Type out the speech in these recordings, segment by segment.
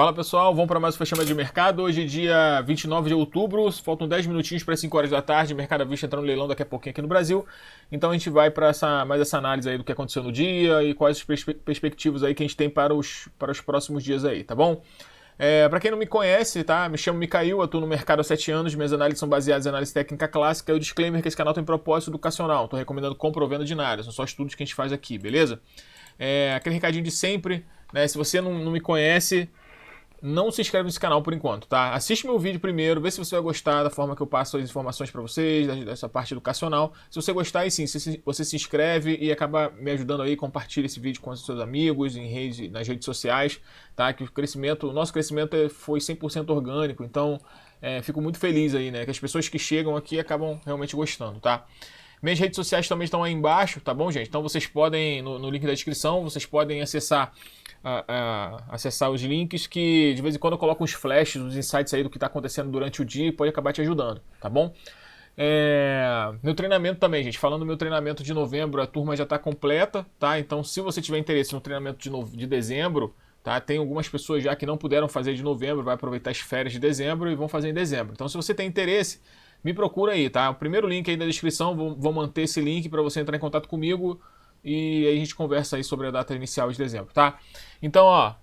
Fala pessoal, vamos para mais um fechamento de mercado. Hoje, dia 29 de outubro, faltam 10 minutinhos para 5 horas da tarde. Mercado à vista entrando no leilão daqui a pouquinho aqui no Brasil. Então a gente vai para mais essa análise aí do que aconteceu no dia e quais as perspectivas aí que a gente tem para os próximos dias aí, tá bom? Para quem não me conhece, tá? Me chamo Micael, atuo no mercado há 7 anos. Minhas análises são baseadas em análise técnica clássica. E o disclaimer que esse canal tem propósito educacional. Estou recomendando compra ou venda de nada. São só estudos que a gente faz aqui, beleza? Aquele recadinho de sempre, né? Se você não me conhece, não se inscreve nesse canal por enquanto, tá? Assiste meu vídeo primeiro, vê se você vai gostar da forma que eu passo as informações para vocês, dessa parte educacional. Se você gostar, aí sim, você se inscreve e acaba me ajudando aí, compartilha esse vídeo com os seus amigos, nas redes sociais, tá? Que o nosso crescimento foi 100% orgânico, então fico muito feliz aí, né? Que as pessoas que chegam aqui acabam realmente gostando, tá? Minhas redes sociais também estão aí embaixo, tá bom, gente? Então vocês podem, no link da descrição, vocês podem acessar os links que de vez em quando eu coloco uns flashes, uns insights aí do que está acontecendo durante o dia e pode acabar te ajudando, tá bom? Meu treinamento também, gente. Falando do meu treinamento de novembro, a turma já está completa, tá? Então se você tiver interesse no treinamento de dezembro, tá? Tem algumas pessoas já que não puderam fazer de novembro, vai aproveitar as férias de dezembro e vão fazer em dezembro. Então se você tem interesse, me procura aí, tá? O primeiro link aí da descrição, vou manter esse link para você entrar em contato comigo e aí a gente conversa aí sobre a data inicial de dezembro, tá? Então, ó,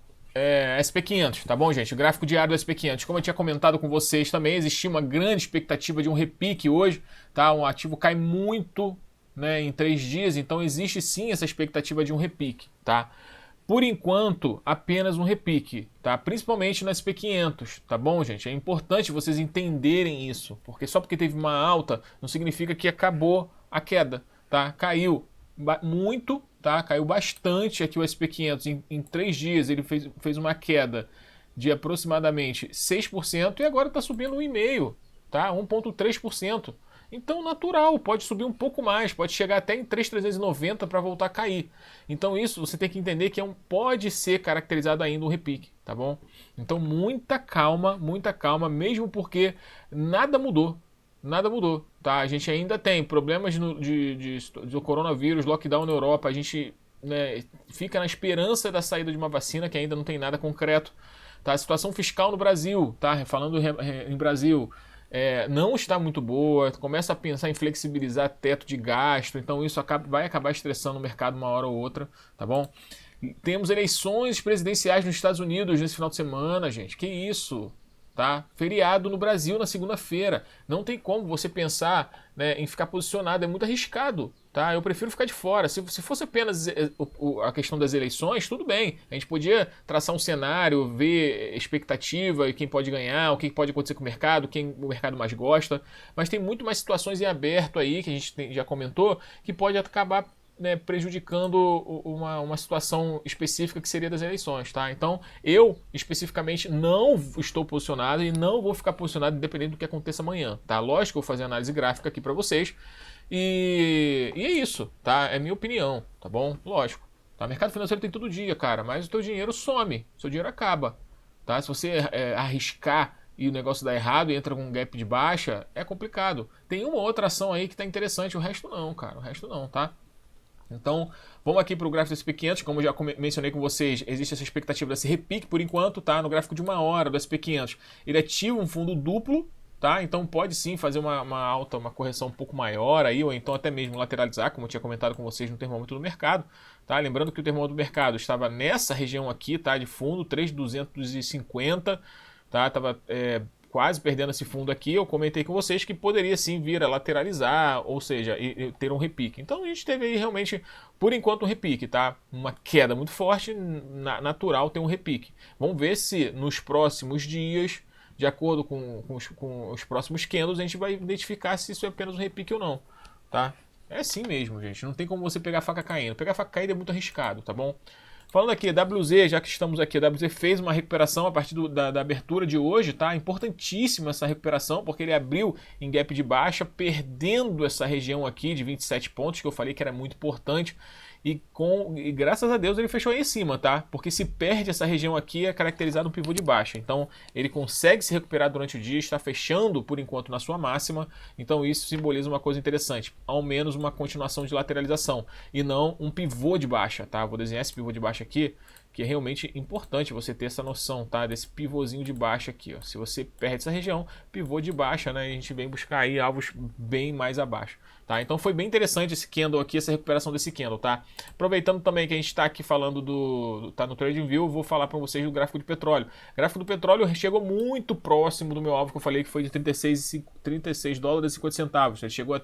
SP500, tá bom, gente? O gráfico diário do SP500, como eu tinha comentado com vocês também, existia uma grande expectativa de um repique hoje, tá? Um ativo cai muito, né, em 3 dias, então existe sim essa expectativa de um repique, tá? Por enquanto, apenas um repique, tá? Principalmente no SP500, tá bom, gente? É importante vocês entenderem isso, porque só porque teve uma alta não significa que acabou a queda, tá? Caiu muito, tá? Caiu bastante aqui o SP500 em 3 dias, ele fez uma queda de aproximadamente 6% e agora está subindo 1,5%, tá? 1,3%. Então, natural, pode subir um pouco mais, pode chegar até em 3.390 para voltar a cair. Então, isso você tem que entender que pode ser caracterizado ainda um repique, tá bom? Então, muita calma, mesmo porque nada mudou, tá? A gente ainda tem problemas do coronavírus, lockdown na Europa, a gente, né, fica na esperança da saída de uma vacina que ainda não tem nada concreto, tá? A situação fiscal no Brasil, tá? Falando em Brasil, não está muito boa, começa a pensar em flexibilizar teto de gasto, então isso vai acabar estressando o mercado uma hora ou outra, tá bom? Temos eleições presidenciais nos Estados Unidos nesse final de semana, gente, que isso, tá? Feriado no Brasil na segunda-feira, não tem como você pensar, né, em ficar posicionado, é muito arriscado, tá? Eu prefiro ficar de fora. Se fosse apenas a questão das eleições, tudo bem, a gente podia traçar um cenário, ver expectativa e quem pode ganhar, o que pode acontecer com o mercado, quem o mercado mais gosta, mas tem muito mais situações em aberto aí, que a gente já comentou, que pode acabar, né, prejudicando uma situação específica que seria das eleições, tá? Então, eu especificamente não estou posicionado e não vou ficar posicionado independente do que aconteça amanhã, tá? Lógico que eu vou fazer análise gráfica aqui para vocês e é isso, tá? É minha opinião, tá bom? Lógico, tá? Mercado financeiro tem todo dia, cara, mas o teu dinheiro some, seu dinheiro acaba, tá? Se você arriscar e o negócio dá errado e entra com um gap de baixa, é complicado. Tem uma outra ação aí que tá interessante, o resto não, cara, o resto não, tá? Então, vamos aqui para o gráfico do SP500, como eu já mencionei com vocês, existe essa expectativa desse repique por enquanto, tá? No gráfico de 1 hora do SP500, ele ativa um fundo duplo, tá? Então pode sim fazer uma alta, uma correção um pouco maior aí, ou então até mesmo lateralizar, como eu tinha comentado com vocês no termômetro do mercado, tá? Lembrando que o termômetro do mercado estava nessa região aqui, tá? De fundo, 3.250, tá? Tava quase perdendo esse fundo aqui, eu comentei com vocês que poderia sim vir a lateralizar, ou seja, ter um repique. Então a gente teve aí realmente, por enquanto, um repique, tá? Uma queda muito forte, natural ter um repique. Vamos ver se nos próximos dias, de acordo com os próximos candles, a gente vai identificar se isso é apenas um repique ou não, tá? É assim mesmo, gente, não tem como você pegar a faca caindo. Pegar a faca caindo é muito arriscado, tá bom? Falando aqui, WZ, já que estamos aqui, a WZ fez uma recuperação a partir da abertura de hoje, tá? Importantíssima essa recuperação, porque ele abriu em gap de baixa, perdendo essa região aqui de 27 pontos, que eu falei que era muito importante, e graças a Deus ele fechou aí em cima, tá? Porque se perde essa região aqui, é caracterizado um pivô de baixa. Então ele consegue se recuperar durante o dia, está fechando por enquanto na sua máxima, então isso simboliza uma coisa interessante, ao menos uma continuação de lateralização, e não um pivô de baixa, tá? Vou desenhar esse pivô de baixa aqui, que é realmente importante você ter essa noção, tá? Desse pivôzinho de baixa aqui, ó. Se você perde essa região, pivô de baixa, né? E a gente vem buscar aí alvos bem mais abaixo, tá? Então foi bem interessante esse candle aqui, essa recuperação desse candle, tá? Aproveitando também que a gente está aqui falando tá no TradingView, vou falar para vocês do gráfico de petróleo. O gráfico do petróleo chegou muito próximo do meu alvo que eu falei que foi de 36 dólares e 50 centavos. Ele chegou a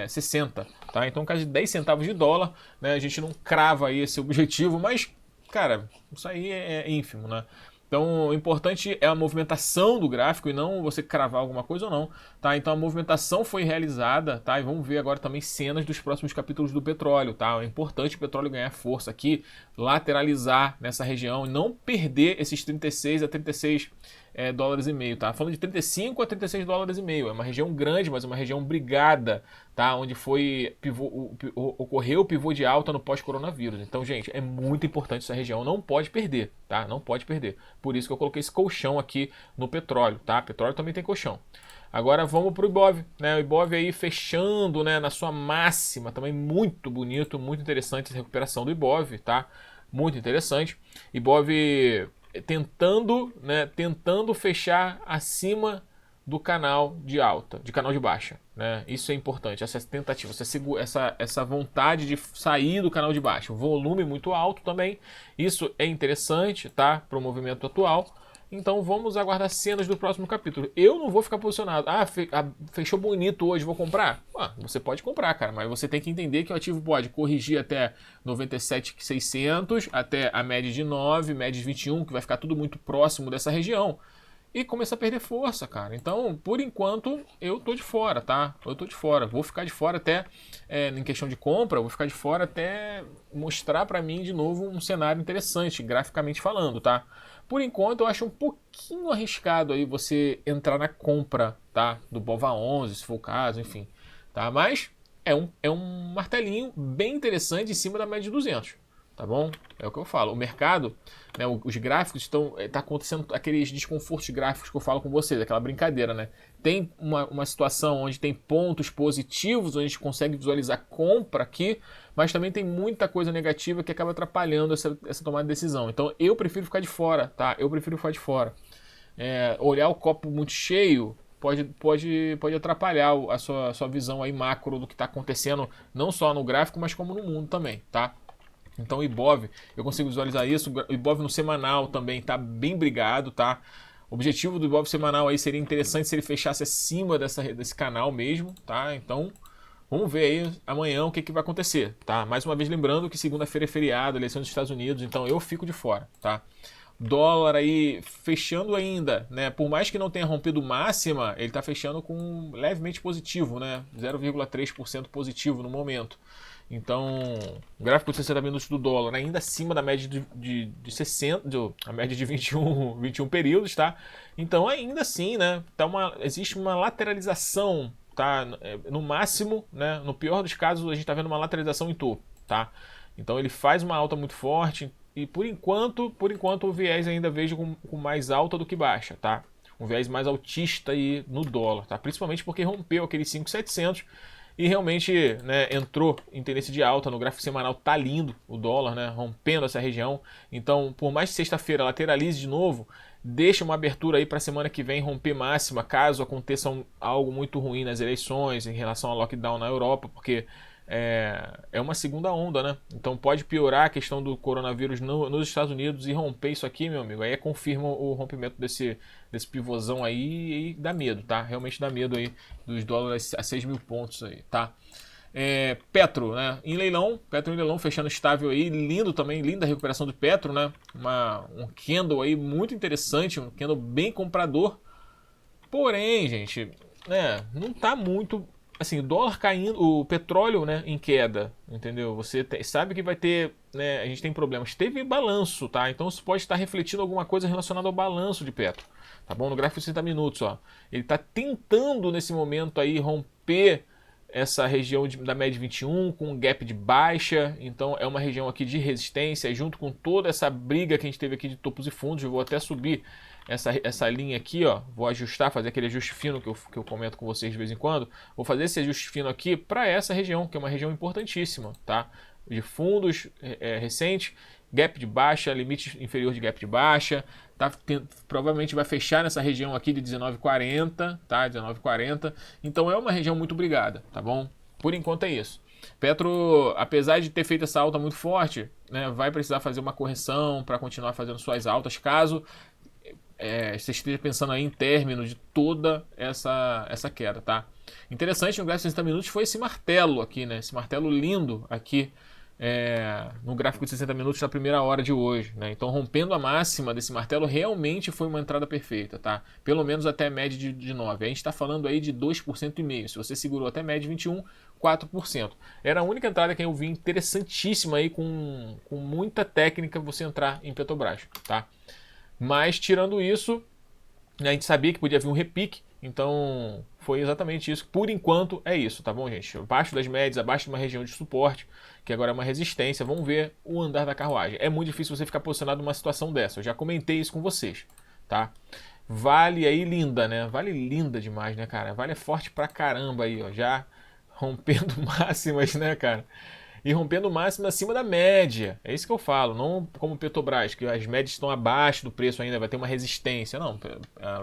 60, tá? Então, caso de 10 centavos de dólar, né? A gente não crava aí esse objetivo, mas, cara, isso aí é ínfimo, né? Então, o importante é a movimentação do gráfico e não você cravar alguma coisa ou não, tá? Então, a movimentação foi realizada, tá? E vamos ver agora também cenas dos próximos capítulos do petróleo, tá? É importante o petróleo ganhar força aqui, lateralizar nessa região e não perder esses 36 a 36 dólares e meio, tá? Falando de 35 a 36 dólares e meio, é uma região grande, mas é uma região brigada, tá? Onde ocorreu o pivô de alta no pós-coronavírus. Então, gente, é muito importante essa região, não pode perder, tá? Não pode perder. Por isso que eu coloquei esse colchão aqui no petróleo, tá? Petróleo também tem colchão. Agora vamos para o Ibov, né? O Ibov aí fechando, né, na sua máxima, também muito bonito, muito interessante essa recuperação do Ibov, tá? Muito interessante. Ibov tentando fechar acima do canal de alta, de canal de baixa, né? Isso é importante, essa tentativa, essa vontade de sair do canal de baixa, o volume muito alto também, isso é interessante, tá? Para o movimento atual. Então vamos aguardar cenas do próximo capítulo. Eu não vou ficar posicionado. Fechou bonito hoje, vou comprar? Você pode comprar, cara, mas você tem que entender que o ativo pode corrigir até 97.600, até a média de 9, média de 21, que vai ficar tudo muito próximo dessa região. E começa a perder força, cara. Então, por enquanto, eu tô de fora, tá? Eu tô de fora. Vou ficar de fora até, em questão de compra, vou ficar de fora até mostrar pra mim de novo um cenário interessante, graficamente falando, tá? Por enquanto, eu acho um pouquinho arriscado aí você entrar na compra, tá? Do BOVA11, se for o caso, enfim, tá? Mas é um martelinho bem interessante em cima da média de 200. Tá bom? É o que eu falo. O mercado, né, os gráficos tá acontecendo aqueles desconfortos gráficos que eu falo com vocês, aquela brincadeira, né? Tem uma situação onde tem pontos positivos, onde a gente consegue visualizar compra aqui, mas também tem muita coisa negativa que acaba atrapalhando essa tomada de decisão. Então eu prefiro ficar de fora, tá? Eu prefiro ficar de fora. Olhar o copo muito cheio pode atrapalhar a sua visão aí macro do que está acontecendo, não só no gráfico, mas como no mundo também, tá? Então o Ibov, eu consigo visualizar isso. O Ibov no semanal também está bem brigado, tá? O objetivo do Ibov semanal aí seria interessante se ele fechasse acima desse canal mesmo, tá? Então vamos ver aí amanhã o que vai acontecer, tá? Mais uma vez lembrando que segunda-feira é feriado, eleição dos Estados Unidos, então eu fico de fora, tá? Dólar aí fechando ainda, né? Por mais que não tenha rompido máxima, ele está fechando com levemente positivo, né? 0,3% positivo no momento. Então, o gráfico de 60 minutos do dólar ainda acima da média de 60, a média de 21 períodos, tá? Então, ainda assim, né? Existe uma lateralização, tá? No máximo, né? No pior dos casos, a gente está vendo uma lateralização em topo, tá? Então, ele faz uma alta muito forte e, por enquanto o viés ainda vejo com mais alta do que baixa, tá? Um viés mais altista aí no dólar, tá? Principalmente porque rompeu aquele 5.700 e realmente, né, entrou em tendência de alta. No gráfico semanal tá lindo o dólar, né, rompendo essa região. Então, por mais que sexta-feira lateralize de novo, deixa uma abertura aí para a semana que vem romper máxima, caso aconteça algo muito ruim nas eleições em relação ao lockdown na Europa, porque é uma segunda onda, né? Então pode piorar a questão do coronavírus nos Estados Unidos e romper isso aqui, meu amigo. Aí confirma o rompimento desse pivôzão aí e dá medo, tá? Realmente dá medo aí dos dólares a 6 mil pontos aí, tá? Petro, né? Petro em leilão fechando estável aí, lindo também, linda a recuperação do Petro, né? Um candle aí muito interessante, um candle bem comprador. Porém, gente, né? Não tá muito. Assim, o dólar caindo, o petróleo, né, em queda, entendeu? Você sabe que vai ter, né, a gente tem problemas. Teve balanço, tá? Então isso pode estar refletindo alguma coisa relacionada ao balanço de Petro, tá bom? No gráfico de 60 minutos, ó. Ele está tentando nesse momento aí romper essa região da média de 21 com um gap de baixa, então é uma região aqui de resistência, junto com toda essa briga que a gente teve aqui de topos e fundos. Eu vou até subir essa linha aqui, ó, vou ajustar, fazer aquele ajuste fino que eu comento com vocês de vez em quando. Vou fazer esse ajuste fino aqui para essa região, que é uma região importantíssima, tá? de fundos recente, gap de baixa, limite inferior de gap de baixa, provavelmente vai fechar nessa região aqui de 19,40, tá? 19,40. Então é uma região muito brigada, tá bom? Por enquanto é isso. Petro, apesar de ter feito essa alta muito forte, né, vai precisar fazer uma correção para continuar fazendo suas altas, caso você esteja pensando aí em término de toda essa queda, tá? Interessante no gráfico de 60 minutos foi esse martelo aqui, né? Esse martelo lindo aqui no gráfico de 60 minutos na primeira hora de hoje, né? Então, rompendo a máxima desse martelo, realmente foi uma entrada perfeita, tá? Pelo menos até a média de 9. A gente está falando aí de 2,5%. Se você segurou até a média de 21, 4%. Era a única entrada que eu vi interessantíssima aí, com muita técnica, você entrar em Petrobras, tá? Mas, tirando isso, a gente sabia que podia vir um repique, então foi exatamente isso. Por enquanto é isso, tá bom, gente? Abaixo das médias, abaixo de uma região de suporte, que agora é uma resistência. Vamos ver o andar da carruagem. É muito difícil você ficar posicionado numa situação dessa. Eu já comentei isso com vocês, tá? Vale aí linda, né? Vale linda demais, né, cara? Vale é forte pra caramba aí, ó. Já rompendo máximas, né, cara? E rompendo máximo acima da média. É isso que eu falo, não como Petrobras, que as médias estão abaixo do preço ainda, vai ter uma resistência. Não,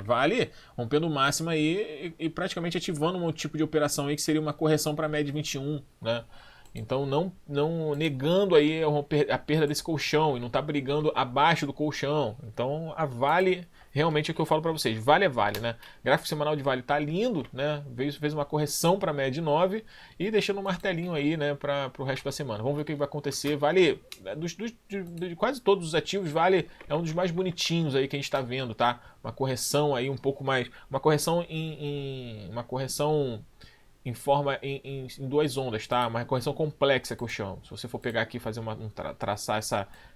Vale rompendo máxima aí e praticamente ativando um tipo de operação aí que seria uma correção para a média 21, né? Então não negando aí a perda desse colchão e não tá brigando abaixo do colchão. Então a Vale realmente é o que eu falo para vocês. Vale é Vale, né? Gráfico semanal de Vale tá lindo, né? Fez uma correção para a média de 9 e deixando um martelinho aí, né, para o resto da semana. Vamos ver o que vai acontecer. Vale, de quase todos os ativos, Vale é um dos mais bonitinhos aí que a gente está vendo, tá? Uma correção aí um pouco mais, uma correção em forma em duas ondas, tá? Uma correção complexa que eu chamo. Se você for pegar aqui e fazer traçar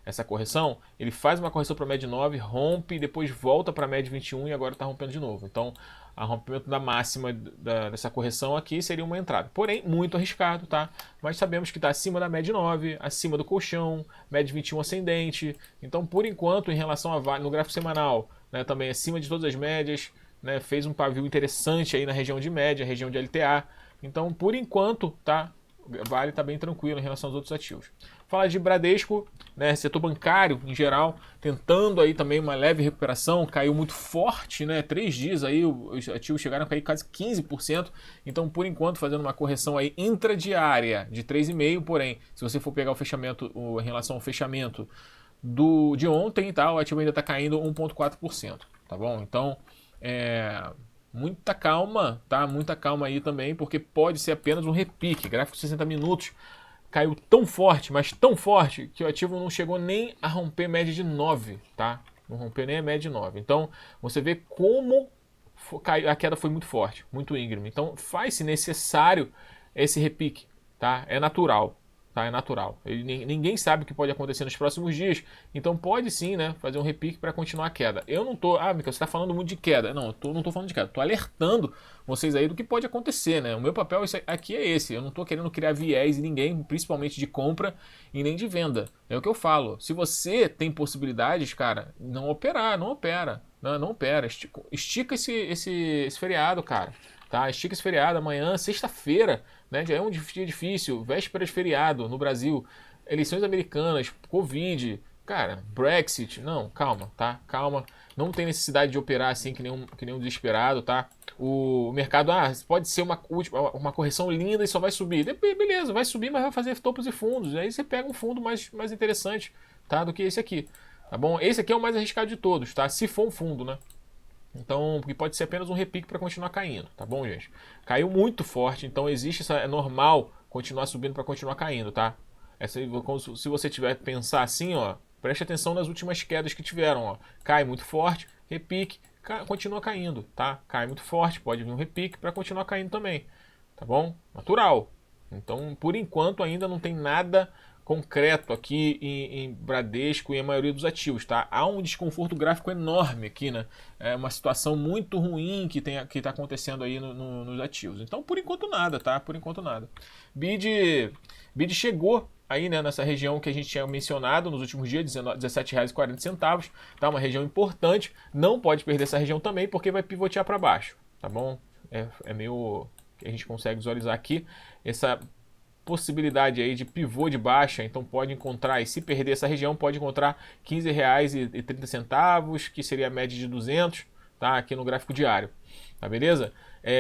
essa correção, ele faz uma correção para a média 9, rompe, depois volta para a média 21 e agora está rompendo de novo. Então, o rompimento da máxima dessa correção aqui seria uma entrada. Porém, muito arriscado, tá? Mas sabemos que está acima da média 9, acima do colchão, média 21 ascendente. Então, por enquanto, em relação a Vale, no gráfico semanal, né, também acima de todas as médias, né, fez um pavio interessante aí na região de média, região de LTA. Então, por enquanto, tá? Vale tá bem tranquilo em relação aos outros ativos. Falar de Bradesco, né, setor bancário em geral, tentando aí também uma leve recuperação, caiu muito forte, né? 3 dias aí os ativos chegaram a cair quase 15%. Então, por enquanto, fazendo uma correção aí intradiária de 3,5%, porém, se você for pegar o fechamento, em relação ao fechamento de ontem, tá? O ativo ainda está caindo 1,4%, tá bom? Então, muita calma, tá? Muita calma aí também, porque pode ser apenas um repique. Gráfico de 60 minutos caiu tão forte, mas tão forte, que o ativo não chegou nem a romper média de 9, tá? Não rompeu nem a média de 9. Então, você vê como a queda foi muito forte, muito íngreme. Então, faz-se necessário esse repique, tá? É natural. Tá, é natural. Ninguém sabe o que pode acontecer nos próximos dias, então pode sim, né, fazer um repique para continuar a queda. Eu não tô, Michael, você está falando muito de queda. Não, não tô falando de queda, tô alertando vocês aí do que pode acontecer, né? O meu papel aqui é esse. Eu não tô querendo criar viés em ninguém, principalmente de compra e nem de venda. É o que eu falo. Se você tem possibilidades, cara, não opera. Não opera. Estica esse feriado, cara. Tá? Estica esse feriado amanhã, sexta-feira, né? Já é um dia difícil, véspera de feriado no Brasil, eleições americanas, Covid, cara, Brexit. Não, calma, tá? Calma. Não tem necessidade de operar assim que nem um desesperado, tá? O mercado, pode ser uma correção linda e só vai subir. Beleza, vai subir, mas vai fazer topos e fundos. Aí você pega um fundo mais interessante, tá? Do que esse aqui, tá bom? Esse aqui é o mais arriscado de todos, tá? Se for um fundo, né? Então, porque pode ser apenas um repique para continuar caindo, tá bom, gente? Caiu muito forte, então é normal continuar subindo para continuar caindo, tá? Se você tiver que pensar assim, ó, preste atenção nas últimas quedas que tiveram, ó. Cai muito forte, repique, continua caindo, tá? Cai muito forte, pode vir um repique para continuar caindo também, tá bom? Natural. Então, por enquanto, ainda não tem nada concreto aqui em Bradesco e a maioria dos ativos, tá? Há um desconforto gráfico enorme aqui, né? É uma situação muito ruim que está acontecendo aí nos ativos. Então, por enquanto nada, tá? Por enquanto nada. BID chegou aí, né, nessa região que a gente tinha mencionado nos últimos dias, R$17,40, tá? Uma região importante. Não pode perder essa região também, porque vai pivotear para baixo, tá bom? É meio que a gente consegue visualizar aqui possibilidade aí de pivô de baixa, então pode encontrar, e se perder essa região, pode encontrar R$ 15,30, que seria a média de 200, tá? Aqui no gráfico diário, tá beleza?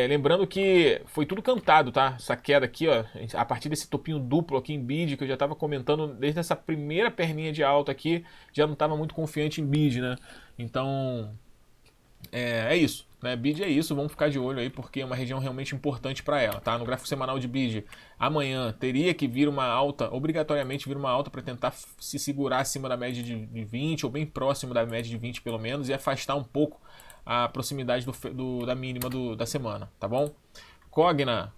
Lembrando que foi tudo cantado, tá? Essa queda aqui, ó, a partir desse topinho duplo aqui em bid, que eu já estava comentando desde essa primeira perninha de alta aqui, já não estava muito confiante em bid, né? Então, é isso, né? Bid é isso, vamos ficar de olho aí porque é uma região realmente importante para ela, tá? No gráfico semanal de bid, amanhã teria que vir uma alta, obrigatoriamente vir uma alta para tentar se segurar acima da média de 20 ou bem próximo da média de 20 pelo menos e afastar um pouco a proximidade da mínima da semana, tá bom? Cogna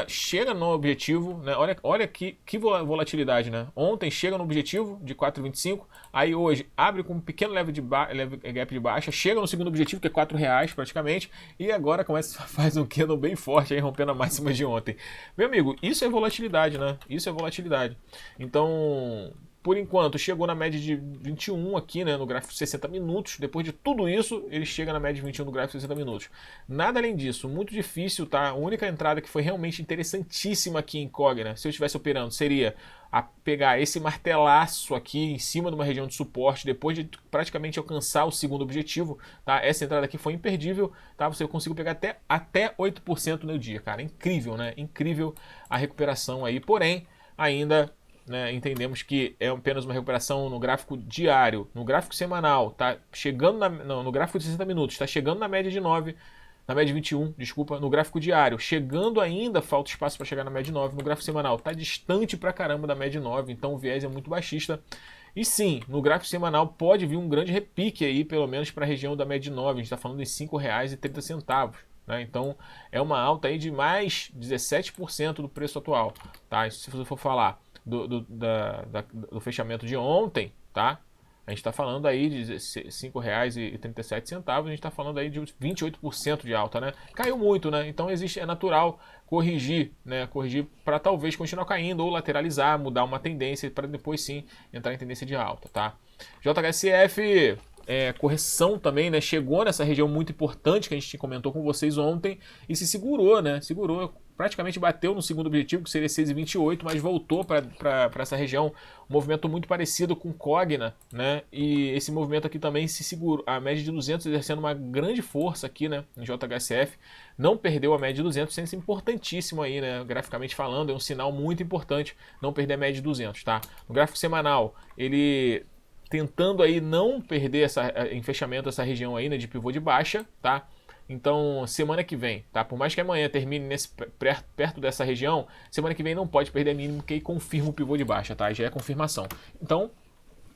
chega no objetivo, né? Olha que volatilidade, né? Ontem chega no objetivo de 4,25, aí hoje abre com um pequeno leve gap de baixa, chega no segundo objetivo que é R$ 4 praticamente, e agora faz um candle bem forte aí rompendo a máxima de ontem. Meu amigo, isso é volatilidade, né? Isso é volatilidade. Então, por enquanto, chegou na média de 21 aqui, né, no gráfico de 60 minutos. Depois de tudo isso, ele chega na média de 21 no gráfico de 60 minutos. Nada além disso, muito difícil, tá? A única entrada que foi realmente interessantíssima aqui em Cogna, se eu estivesse operando, seria a pegar esse martelaço aqui em cima de uma região de suporte, depois de praticamente alcançar o segundo objetivo, tá? Essa entrada aqui foi imperdível, tá? Você conseguiu pegar até 8% no dia, cara. Incrível, né? Incrível a recuperação aí, porém, ainda... né, entendemos que é apenas uma recuperação no gráfico diário. No gráfico semanal, tá chegando no gráfico de 60 minutos, está chegando na média de 9, na média de 21, desculpa, no gráfico diário, chegando ainda, falta espaço para chegar na média de 9, no gráfico semanal, tá distante pra caramba da média de 9, então o viés é muito baixista. E sim, no gráfico semanal pode vir um grande repique aí, pelo menos para a região da média de 9, a gente está falando em R$ 5,30. Né? Então é uma alta aí de mais 17% do preço atual, tá? Se você for falar do fechamento de ontem, tá? A gente está falando aí de R$ 5,37, a gente está falando aí de 28% de alta, né? Caiu muito, né? Então é natural corrigir, né? Corrigir para talvez continuar caindo ou lateralizar, mudar uma tendência para depois sim entrar em tendência de alta, tá? JHSF, correção também, né? Chegou nessa região muito importante que a gente comentou com vocês ontem e se segurou, né? Segurou, praticamente bateu no segundo objetivo, que seria 6,28, mas voltou para essa região. Um movimento muito parecido com Cogna, né? E esse movimento aqui também se segurou, a média de 200 exercendo uma grande força aqui, né? Em JHSF, não perdeu a média de 200, sendo importantíssimo aí, né? Graficamente falando, é um sinal muito importante não perder a média de 200, tá? No gráfico semanal, ele tentando aí não perder em fechamento essa região aí, né, de pivô de baixa, tá? Então, semana que vem, tá? Por mais que amanhã termine perto dessa região, semana que vem não pode perder mínimo, que aí confirma o pivô de baixa, tá? Já é confirmação. Então,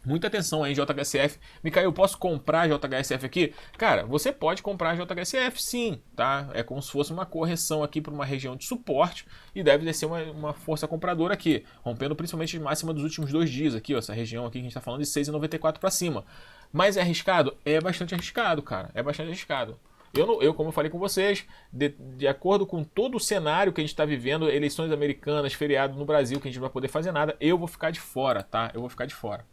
muita atenção aí, JHSF. Micael, eu posso comprar JHSF aqui? Cara, você pode comprar JHSF sim, tá? É como se fosse uma correção aqui para uma região de suporte e deve descer uma força compradora aqui, rompendo principalmente a máxima dos últimos 2 dias aqui, ó, essa região aqui que a gente está falando de 6,94 para cima. Mas é arriscado? É bastante arriscado, cara. É bastante arriscado. Como eu falei com vocês, de acordo com todo o cenário que a gente está vivendo, eleições americanas, feriado no Brasil, que a gente não vai poder fazer nada, eu vou ficar de fora, tá? Eu vou ficar de fora.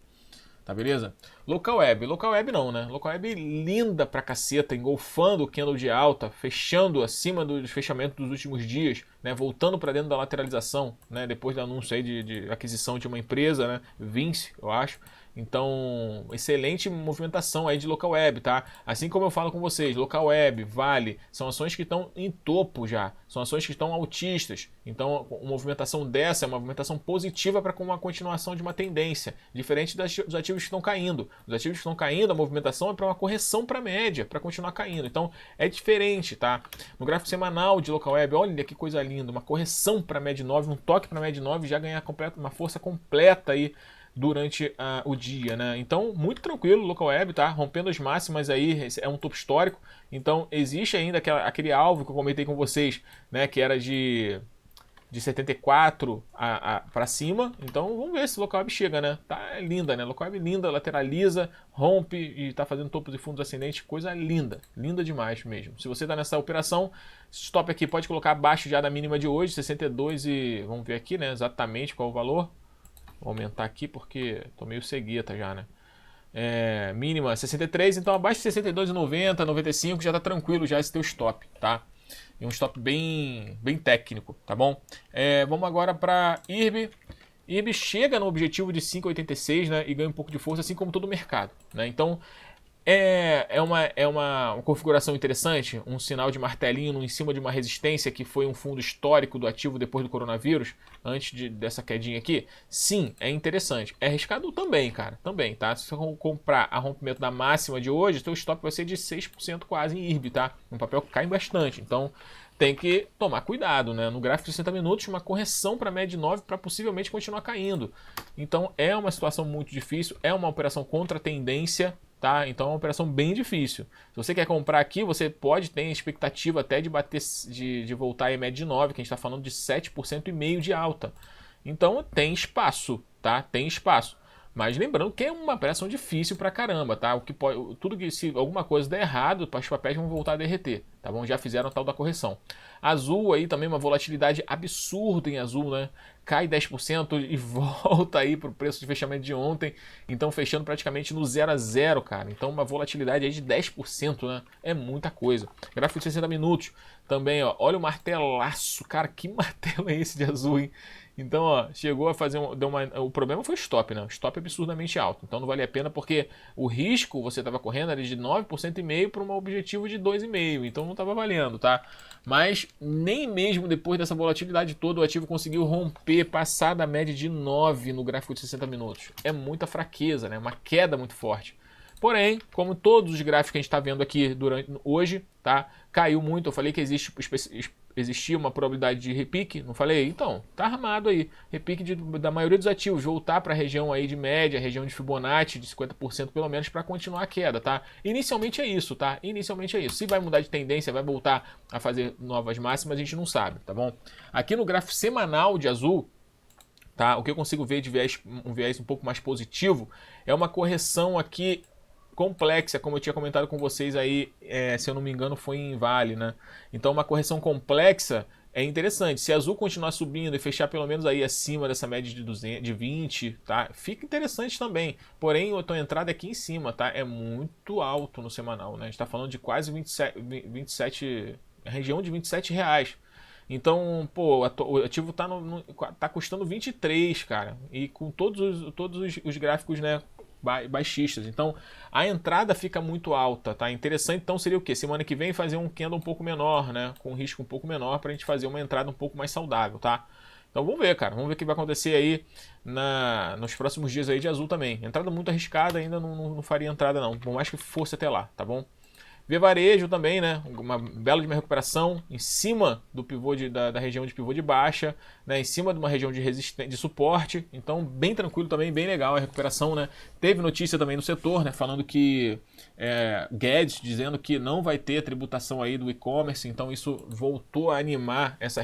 Tá beleza? Local Web não, né? Local Web linda pra caceta, engolfando o candle de alta, fechando acima dos fechamentos dos últimos dias, né? Voltando para dentro da lateralização, né? Depois do anúncio aí de aquisição de uma empresa, né? Vinci, eu acho. Então, excelente movimentação aí de Local Web, tá? Assim como eu falo com vocês, Local Web, Vale, são ações que estão em topo já, são ações que estão altistas. Então, uma movimentação dessa é uma movimentação positiva para uma continuação de uma tendência, diferente dos ativos que estão caindo. Os ativos que estão caindo, a movimentação é para uma correção para a média, para continuar caindo. Então, é diferente, tá? No gráfico semanal de Local Web, olha que coisa linda, uma correção para a média 9, um toque para a média 9, já ganhar uma força completa aí durante o dia, né? Então, muito tranquilo, Local Web, tá? Rompendo as máximas aí, é um topo histórico. Então, existe ainda aquele alvo que eu comentei com vocês, né? Que era de 74 para cima. Então, vamos ver se o Local Web chega, né? Tá linda, né? Local Web linda, lateraliza, rompe e tá fazendo topos e fundos ascendentes. Coisa linda, linda demais mesmo. Se você tá nessa operação, stop aqui, pode colocar abaixo já da mínima de hoje, 62 e... Vamos ver aqui, né? Exatamente qual o valor. Vou aumentar aqui porque tô meio cegueta já, né? Mínima 63, então abaixo de 62,90, 95 já tá tranquilo já esse teu stop, tá? E um stop bem técnico, tá bom? Vamos agora para IRB. IRB chega no objetivo de 5,86, né, e ganha um pouco de força, assim como todo o mercado, né? Então uma configuração interessante, um sinal de martelinho em cima de uma resistência que foi um fundo histórico do ativo depois do coronavírus, antes dessa quedinha aqui. Sim, é interessante. É arriscado também, cara, também, tá? Se você comprar a rompimento da máxima de hoje, seu stop vai ser de 6% quase em IRB, tá? Um papel que cai bastante, então tem que tomar cuidado, né? No gráfico de 60 minutos, uma correção para a média de 9 para possivelmente continuar caindo. Então é uma situação muito difícil, é uma operação contra a tendência, tá? Então é uma operação bem difícil. Se você quer comprar aqui, você pode ter expectativa até de bater, de voltar em média de 9, que a gente está falando de 7,5% de alta. Então tem espaço, tá? Tem espaço. Mas lembrando que é uma operação difícil pra caramba, tá? O que pode, tudo que se alguma coisa der errado, os papéis vão voltar a derreter, tá bom? Já fizeram a tal da correção. Azul aí também uma volatilidade absurda em azul, né? Cai 10% e volta aí pro preço de fechamento de ontem, então fechando praticamente no 0 a 0, cara. Então uma volatilidade aí de 10%, né? É muita coisa. Gráfico de 60 minutos também, ó. Olha o martelaço, cara, que martelo é esse de azul, hein? Então, ó, chegou a fazer o problema foi o stop, né? O stop é absurdamente alto. Então não vale a pena porque o risco você estava correndo era de 9,5% para um objetivo de 2,5%. Então não estava valendo, tá? Mas nem mesmo depois dessa volatilidade toda o ativo conseguiu romper, passar da média de 9 no gráfico de 60 minutos. É muita fraqueza, né? Uma queda muito forte. Porém, como todos os gráficos que a gente está vendo aqui hoje, tá? Caiu muito. Eu falei que existia uma probabilidade de repique, não falei? Então, tá armado aí. Repique da maioria dos ativos, voltar para a região aí de média, região de Fibonacci de 50% pelo menos para continuar a queda, tá? Inicialmente é isso, tá? Inicialmente é isso. Se vai mudar de tendência, vai voltar a fazer novas máximas, a gente não sabe, tá bom? Aqui no gráfico semanal de azul, tá? O que eu consigo ver de um viés um pouco mais positivo é uma correção aqui complexa, como eu tinha comentado com vocês aí, se eu não me engano foi em Vale, né? Então uma correção complexa é interessante. Se azul continuar subindo e fechar pelo menos aí acima dessa média de 20, tá? Fica interessante também. Porém, a tua entrada aqui em cima, tá? É muito alto no semanal, né? A gente tá falando de quase 27 região de 27 reais. Então, pô, o ativo tá custando 23, cara. E com todos os gráficos, né, baixistas. Então, a entrada fica muito alta, tá? Interessante, então seria o quê? Semana que vem fazer um candle um pouco menor, né? Com risco um pouco menor pra gente fazer uma entrada um pouco mais saudável, tá? Então vamos ver, cara. Vamos ver o que vai acontecer aí nos próximos dias aí de azul também. Entrada muito arriscada, ainda não faria entrada não. Por mais que fosse até lá, tá bom? Via varejo também, né? Uma bela de uma recuperação em cima do pivô da região de pivô de baixa, né? Em cima de uma região de suporte. Então, bem tranquilo também, bem legal a recuperação, né? Teve notícia também no setor, né? Falando que Guedes dizendo que não vai ter tributação aí do e-commerce. Então, isso voltou a animar esse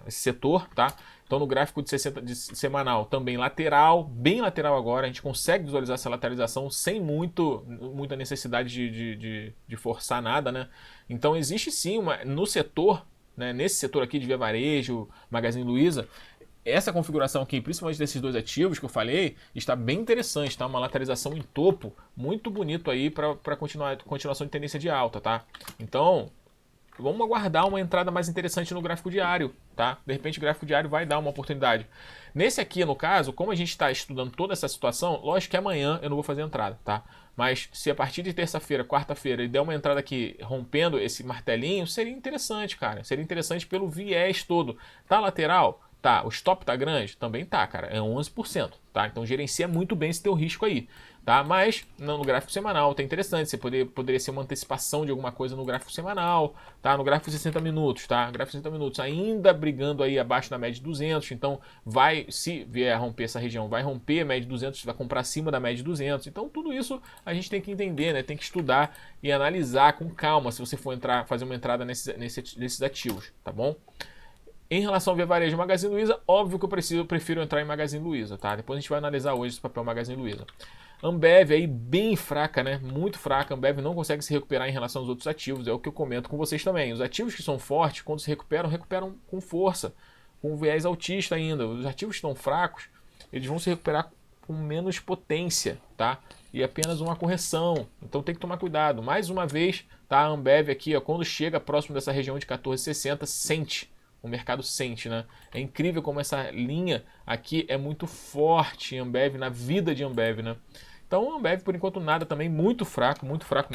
setor, tá? Então no gráfico de semanal também lateral, bem lateral agora, a gente consegue visualizar essa lateralização sem muita necessidade de forçar nada, né? Então existe sim no setor, né, nesse setor aqui de Via Varejo, Magazine Luiza, essa configuração aqui, principalmente desses dois ativos que eu falei, está bem interessante, tá? Uma lateralização em topo, muito bonito aí para continuação de tendência de alta, tá? Então vamos aguardar uma entrada mais interessante no gráfico diário, tá? De repente o gráfico diário vai dar uma oportunidade. Nesse aqui, no caso, como a gente está estudando toda essa situação, lógico que amanhã eu não vou fazer entrada, tá? Mas se a partir de terça-feira, quarta-feira, ele der uma entrada aqui rompendo esse martelinho, seria interessante, cara. Seria interessante pelo viés todo. Tá lateral? Tá. O stop tá grande? Também tá, cara. É 11%, tá? Então gerencia muito bem esse teu risco aí, tá? Mas no gráfico semanal tá interessante. Você poderia ser uma antecipação de alguma coisa no gráfico semanal, tá? No gráfico de 60 minutos, tá? Gráfico de 60 minutos ainda brigando aí abaixo da média de 200. Então se vier a romper essa região, vai romper a média de 200, vai comprar acima da média de 200. Então tudo isso a gente tem que entender, né? Tem que estudar e analisar com calma se você for fazer uma entrada nesses ativos, tá bom? Em relação ao Via Varejo e Magazine Luiza, óbvio que eu prefiro entrar em Magazine Luiza, tá? Depois a gente vai analisar hoje esse papel Magazine Luiza. Ambev aí bem fraca, né? Muito fraca. Ambev não consegue se recuperar em relação aos outros ativos. É o que eu comento com vocês também. Os ativos que são fortes, quando se recuperam com força, com viés altista ainda. Os ativos que estão fracos, eles vão se recuperar com menos potência, tá? E apenas uma correção. Então tem que tomar cuidado. Mais uma vez, tá? A Ambev aqui, ó, quando chega próximo dessa região de 14,60, sente. O mercado sente, né? É incrível como essa linha aqui é muito forte em Ambev, na vida de Ambev, né? Então a Ambev, por enquanto, nada também, muito fraco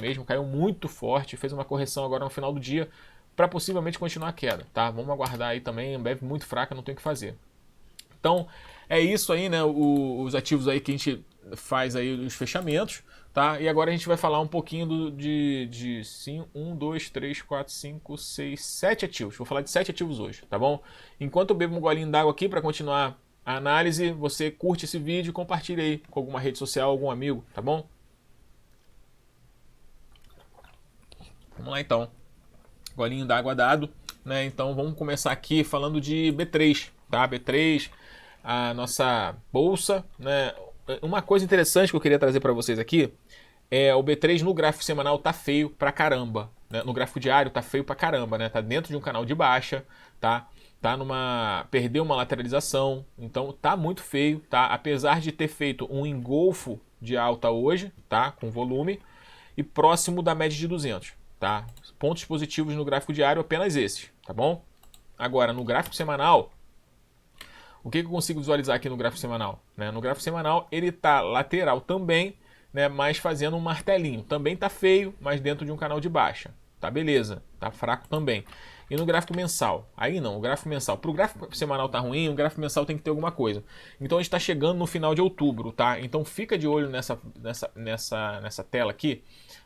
mesmo, caiu muito forte, fez uma correção agora no final do dia para possivelmente continuar a queda, tá? Vamos aguardar aí também, Ambev muito fraca, não tem o que fazer. Então é isso aí, né? Os ativos aí que a gente faz aí os fechamentos, tá? E agora a gente vai falar um pouquinho de 1, 2, 3, 4, 5, 6, 7 ativos. Vou falar de 7 ativos hoje, tá bom? Enquanto eu bebo um golinho d'água aqui para continuar a análise, você curte esse vídeo e compartilha aí com alguma rede social, algum amigo, tá bom? Vamos lá então. Golinho d'água dado, né? Então vamos começar aqui falando de B3, tá? B3, a nossa bolsa, né? Uma coisa interessante que eu queria trazer para vocês aqui é o B3 no gráfico semanal tá feio pra caramba, né? No gráfico diário tá feio pra caramba, né? Tá dentro de um canal de baixa, tá? Perdeu uma lateralização, então tá muito feio, tá? Apesar de ter feito um engolfo de alta hoje, tá? Com volume e próximo da média de 200, tá? Pontos positivos no gráfico diário apenas esses, tá bom? Agora no gráfico semanal, o que eu consigo visualizar aqui no gráfico semanal? Né? No gráfico semanal ele tá lateral também, né? Mas fazendo um martelinho. Também tá feio, mas dentro de um canal de baixa. Tá beleza, tá fraco também. E no gráfico mensal? Aí não, o gráfico mensal. Para o gráfico semanal tá ruim, o gráfico mensal tem que ter alguma coisa. Então a gente está chegando no final de outubro, tá? Então fica de olho nessa tela aqui,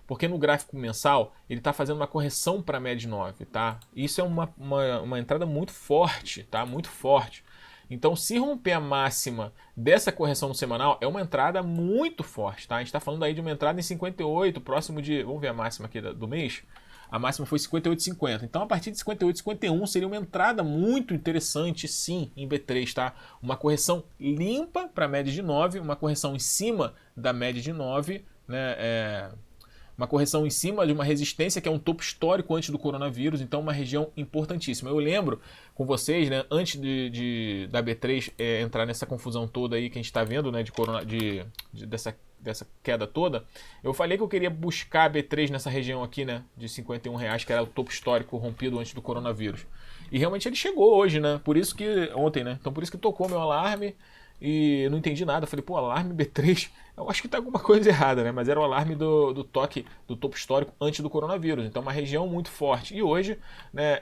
porque no gráfico mensal ele está fazendo uma correção para a média de 9, tá? Isso é uma entrada muito forte, tá? Muito forte. Então, se romper a máxima dessa correção no semanal, é uma entrada muito forte, tá? A gente está falando aí de uma entrada em 58, próximo de... Vamos ver a máxima aqui do mês? A máxima foi 58,50. Então, a partir de 58,51 seria uma entrada muito interessante, sim, em B3, tá? Uma correção limpa para a média de 9, uma correção em cima da média de 9, né? Uma correção em cima de uma resistência que é um topo histórico antes do coronavírus, então uma região importantíssima. Eu lembro com vocês, né, antes da B3 entrar nessa confusão toda aí que a gente está vendo, né, dessa queda toda, eu falei que eu queria buscar a B3 nessa região aqui, né, de R$51, que era o topo histórico rompido antes do coronavírus. E realmente ele chegou hoje, né, por isso que, ontem, né, então por isso que tocou meu alarme. E eu não entendi nada, eu falei, pô, alarme B3, eu acho que tá alguma coisa errada, né? Mas era o alarme do toque do topo histórico antes do coronavírus, então uma região muito forte. E hoje, né,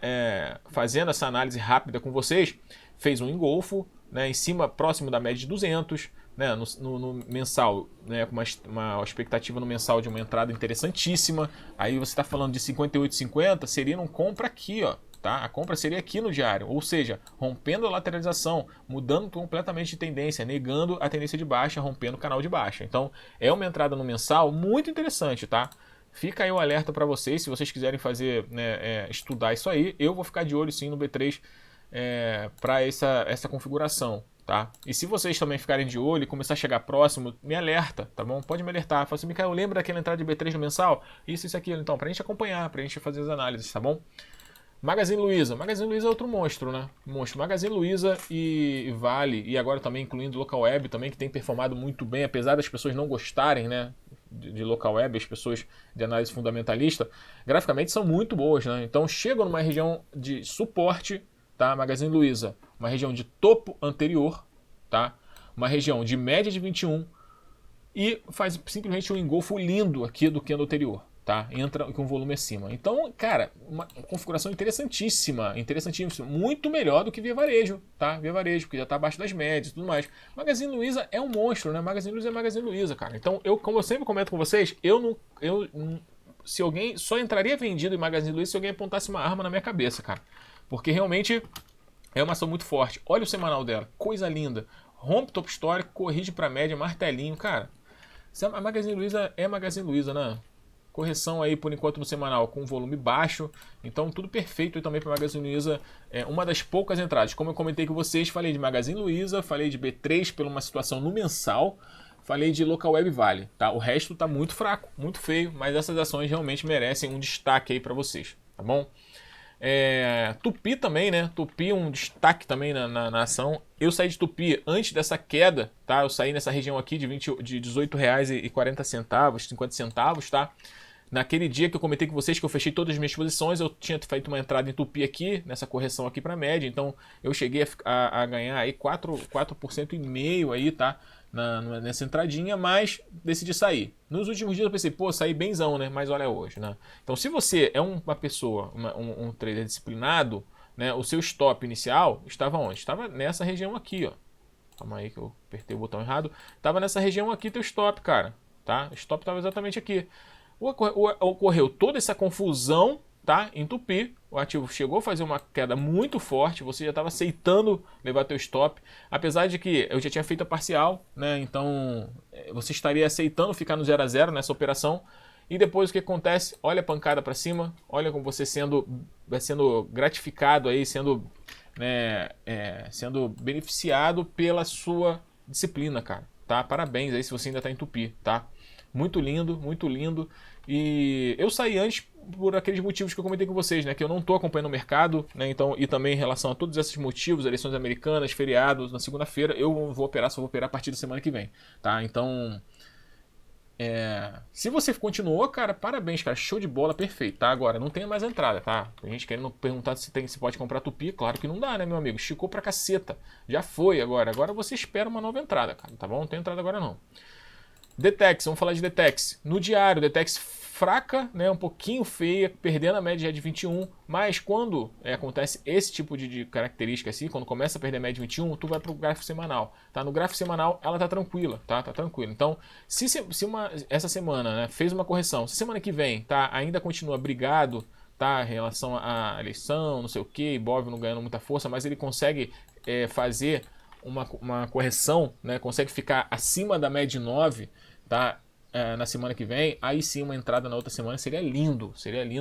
fazendo essa análise rápida com vocês, fez um engolfo, né, em cima, próximo da média de 200, né, no mensal, né, com uma expectativa no mensal de uma entrada interessantíssima. Aí você está falando de 58,50, seria um compra aqui, ó. Tá? A compra seria aqui no diário, ou seja, rompendo a lateralização, mudando completamente de tendência, negando a tendência de baixa, rompendo o canal de baixa. Então, é uma entrada no mensal muito interessante, tá? Fica aí o alerta para vocês, se vocês quiserem fazer, né, estudar isso aí, eu vou ficar de olho sim no B3 para essa configuração, tá? E se vocês também ficarem de olho e começar a chegar próximo, me alerta, tá bom? Pode me alertar. Fala assim, Micael, lembra daquela entrada de B3 no mensal? Isso, aquilo, então, pra gente acompanhar, pra gente fazer as análises, tá bom? Magazine Luiza. Magazine Luiza é outro monstro, né? Monstro. Magazine Luiza e Vale, e agora também incluindo Local Web também, que tem performado muito bem, apesar das pessoas não gostarem, né, de Local Web, as pessoas de análise fundamentalista, graficamente são muito boas, né? Então chegam numa região de suporte, tá? Magazine Luiza, uma região de topo anterior, tá? Uma região de média de 21 e faz simplesmente um engolfo lindo aqui do candle anterior. Tá? Entra com volume acima. Então, cara, uma configuração interessantíssima, muito melhor do que Via Varejo, tá? Via Varejo, porque já tá abaixo das médias e tudo mais. Magazine Luiza é um monstro, né? Magazine Luiza é Magazine Luiza, cara. Então, como eu sempre comento com vocês, se alguém só entraria vendido em Magazine Luiza se alguém apontasse uma arma na minha cabeça, cara. Porque realmente é uma ação muito forte. Olha o semanal dela, coisa linda. Rompe topo histórico, corrige pra média, martelinho, cara. A Magazine Luiza é Magazine Luiza, né? Correção aí por enquanto no semanal com volume baixo, então tudo perfeito também para Magazine Luiza, uma das poucas entradas. Como eu comentei com vocês, falei de Magazine Luiza, falei de B3 por uma situação no mensal, falei de Local Web Vale, tá? O resto tá muito fraco, muito feio, mas essas ações realmente merecem um destaque aí para vocês, tá bom? Tupi também, né? Tupi um destaque também na ação. Eu saí de Tupi antes dessa queda, tá? Eu saí nessa região aqui de R$18,40, 50 centavos, tá? Naquele dia que eu comentei com vocês que eu fechei todas as minhas posições, eu tinha feito uma entrada em tupi aqui, nessa correção aqui para média, então eu cheguei a ganhar aí 4% e meio aí, tá? Nessa entradinha, mas decidi sair. Nos últimos dias eu pensei, pô, saí benzão, né? Mas olha hoje, né? Então se você é uma pessoa, um trader disciplinado, né? O seu stop inicial estava onde? Estava nessa região aqui, ó. Calma aí que eu apertei o botão errado. Estava nessa região aqui teu stop, cara, tá? O stop estava exatamente aqui. Ocorreu toda essa confusão, tá? Entupir, o ativo chegou a fazer uma queda muito forte, você já estava aceitando levar teu stop, apesar de que eu já tinha feito a parcial, né? Então você estaria aceitando ficar no 0 a 0 nessa operação. E depois o que acontece? Olha a pancada para cima, olha como você vai sendo gratificado aí, sendo, né, sendo beneficiado pela sua disciplina, cara, tá? Parabéns aí se você ainda tá em tupi, tá? Muito lindo, muito lindo. E eu saí antes por aqueles motivos que eu comentei com vocês, né? Que eu não tô acompanhando o mercado, né? Então, e também em relação a todos esses motivos, eleições americanas, feriados, na segunda-feira, eu vou operar, só vou operar a partir da semana que vem, tá? Então, se você continuou, cara, parabéns, cara, show de bola, perfeito, tá? Agora, não tem mais entrada, tá? Tem gente querendo perguntar se pode comprar tupi, claro que não dá, né, meu amigo? Esticou pra caceta, já foi agora você espera uma nova entrada, cara, tá bom? Não tem entrada agora não. Detex, vamos falar de Detex. No diário, Detex fraca, né, um pouquinho feia, perdendo a média de 21, mas quando acontece esse tipo de característica assim, quando começa a perder a média de 21, tu vai pro gráfico semanal, tá? No gráfico semanal ela tá tranquila, tá? Tá tranquila. Então, se essa semana, né, fez uma correção, se semana que vem, tá, ainda continua brigado, tá, em relação à eleição, não sei o que, Ibov não ganhando muita força, mas ele consegue fazer uma correção, né, consegue ficar acima da média de 9, tá? Na semana que vem, aí sim uma entrada na outra semana seria lindo,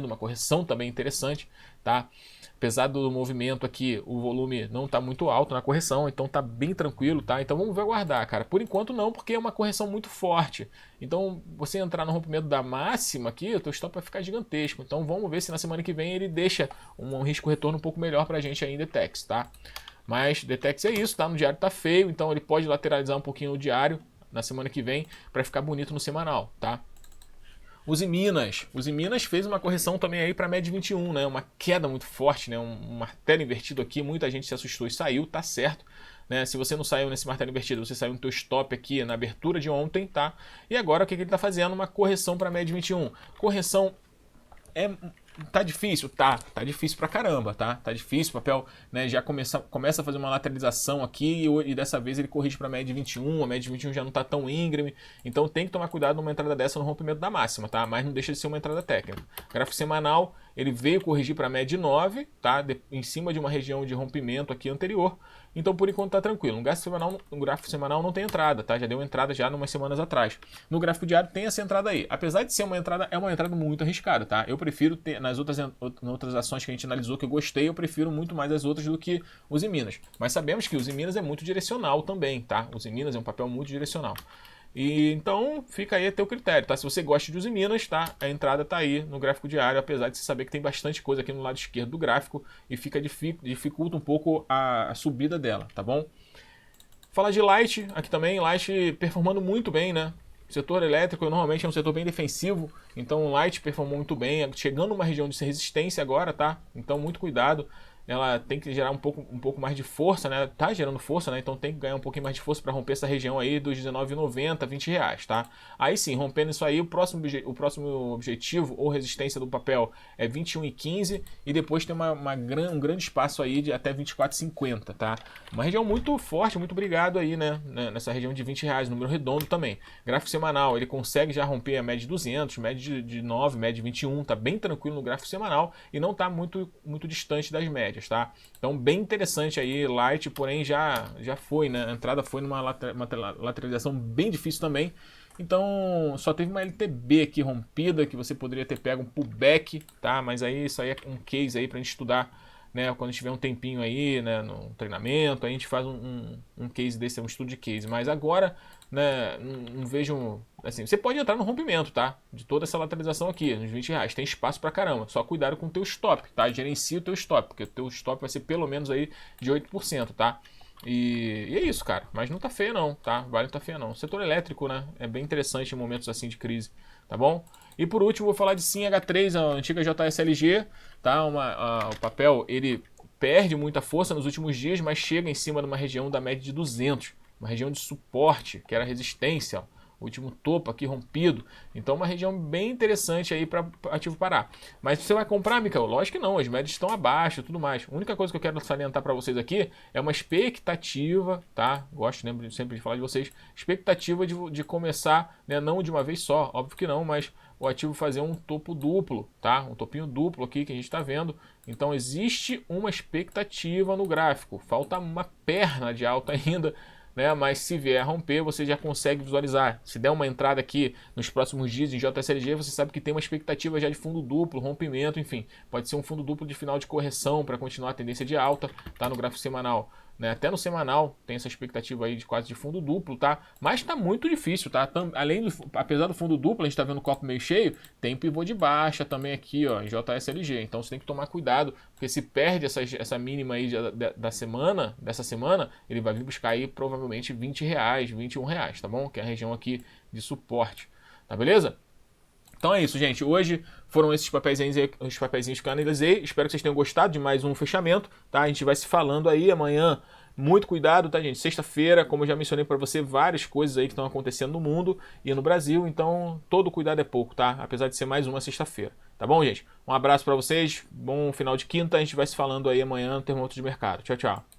uma correção também interessante, tá? Apesar do movimento aqui, o volume não tá muito alto na correção, então tá bem tranquilo, tá? Então vamos aguardar, cara. Por enquanto não, porque é uma correção muito forte. Então, você entrar no rompimento da máxima aqui, o teu stop vai ficar gigantesco. Então vamos ver se na semana que vem ele deixa um risco retorno um pouco melhor pra gente aí em Detex, tá? Mas Detex é isso, tá? No diário tá feio, então ele pode lateralizar um pouquinho o diário na semana que vem para ficar bonito no semanal, tá? Os Minas fez uma correção também aí para média 21, né? Uma queda muito forte, né? Um martelo invertido aqui, muita gente se assustou e saiu, tá certo, né? Se você não saiu nesse martelo invertido, você saiu no teu stop aqui na abertura de ontem, tá? E agora o que ele tá fazendo? Uma correção para média 21. Correção tá difícil? Tá difícil pra caramba, tá? Tá difícil, o papel, né, já começa a fazer uma lateralização aqui e dessa vez ele corrige pra média de 21, a média de 21 já não tá tão íngreme, então tem que tomar cuidado numa entrada dessa no rompimento da máxima, tá? Mas não deixa de ser uma entrada técnica. Gráfico semanal, ele veio corrigir pra média de 9, tá? Em cima de uma região de rompimento aqui anterior, então por enquanto tá tranquilo. No gráfico semanal não tem entrada, tá? Já deu entrada já umas semanas atrás. No gráfico diário tem essa entrada aí. Apesar de ser uma entrada, é uma entrada muito arriscada, tá? Eu prefiro ter, nas outras ações que a gente analisou que eu gostei, eu prefiro muito mais as outras do que os em Minas. Mas sabemos que os em Minas é muito direcional também, tá? Os em Minas é um papel muito direcional. E então fica aí a teu critério, tá? Se você gosta de Uzi Minas, tá? A entrada tá aí no gráfico diário, apesar de você saber que tem bastante coisa aqui no lado esquerdo do gráfico e dificulta um pouco a subida dela, tá bom? Falar de Light aqui também, Light performando muito bem, né? O setor elétrico normalmente é um setor bem defensivo, então o Light performou muito bem, chegando numa região de resistência agora, tá? Então muito cuidado. Ela tem que gerar um pouco mais de força, né? Tá gerando força, né? Então tem que ganhar um pouquinho mais de força para romper essa região aí dos R$19,90, R$20, tá? Aí sim, rompendo isso aí, o próximo objetivo ou resistência do papel é 21,15 e depois tem um grande espaço aí de até 24,50, tá? Uma região muito forte, muito brigado aí, né? Nessa região de R$20, número redondo também. Gráfico semanal, ele consegue já romper a média de 200, média de 9, média de 21, tá bem tranquilo no gráfico semanal e não tá muito distante das médias. Tá? Então bem interessante aí, Light, porém já foi, né? A entrada foi numa lateralização bem difícil também. Então só teve uma LTB aqui rompida, que você poderia ter pego um pullback, tá? Mas aí isso aí é um case aí pra gente estudar, né? Quando tiver um tempinho aí, né, no treinamento, a gente faz um case desse, um estudo de case. Mas agora, né, não vejo... Assim, você pode entrar no rompimento, tá? De toda essa lateralização aqui, nos R$20. Tem espaço pra caramba. Só cuidado com o teu stop, tá? Gerencia o teu stop, porque o teu stop vai ser pelo menos aí de 8%, tá? E é isso, cara. Mas não tá feio não, tá? Vale não tá feio não. O setor elétrico, né? É bem interessante em momentos assim de crise, tá bom? E por último, vou falar de Sim H3, a antiga JSLG, tá? O papel, ele perde muita força nos últimos dias, mas chega em cima de uma região da média de 200, uma região de suporte, que era resistência, ó, o último topo aqui rompido. Então uma região bem interessante aí para ativo parar. Mas você vai comprar, Micael? Lógico que não, as médias estão abaixo e tudo mais. A única coisa que eu quero salientar para vocês aqui é uma expectativa, tá? Gosto sempre de falar de vocês, expectativa de começar, né, não de uma vez só, óbvio que não, mas o ativo fazer um topo duplo, tá? Um topinho duplo aqui que a gente está vendo. Então existe uma expectativa no gráfico. Falta uma perna de alta ainda, né? Mas se vier a romper, você já consegue visualizar. Se der uma entrada aqui nos próximos dias em JSLG, você sabe que tem uma expectativa já de fundo duplo, rompimento, enfim. Pode ser um fundo duplo de final de correção para continuar a tendência de alta, tá? No gráfico semanal. Né? Até no semanal tem essa expectativa aí de quase de fundo duplo, tá? Mas tá muito difícil, tá? Apesar do fundo duplo, a gente tá vendo o copo meio cheio, tem pivô de baixa também aqui, ó, em JSLG. Então você tem que tomar cuidado, porque se perde essa mínima aí dessa semana, ele vai vir buscar aí provavelmente R$20, R$21, tá bom? Que é a região aqui de suporte, tá beleza? Então é isso, gente. Hoje foram esses papeizinhos que eu analisei. Espero que vocês tenham gostado de mais um fechamento, tá? A gente vai se falando aí amanhã. Muito cuidado, tá, gente? Sexta-feira, como eu já mencionei para você, várias coisas aí que estão acontecendo no mundo e no Brasil. Então, todo cuidado é pouco, tá? Apesar de ser mais uma sexta-feira. Tá bom, gente? Um abraço para vocês. Bom final de quinta. A gente vai se falando aí amanhã no Termômetro de Mercado. Tchau, tchau.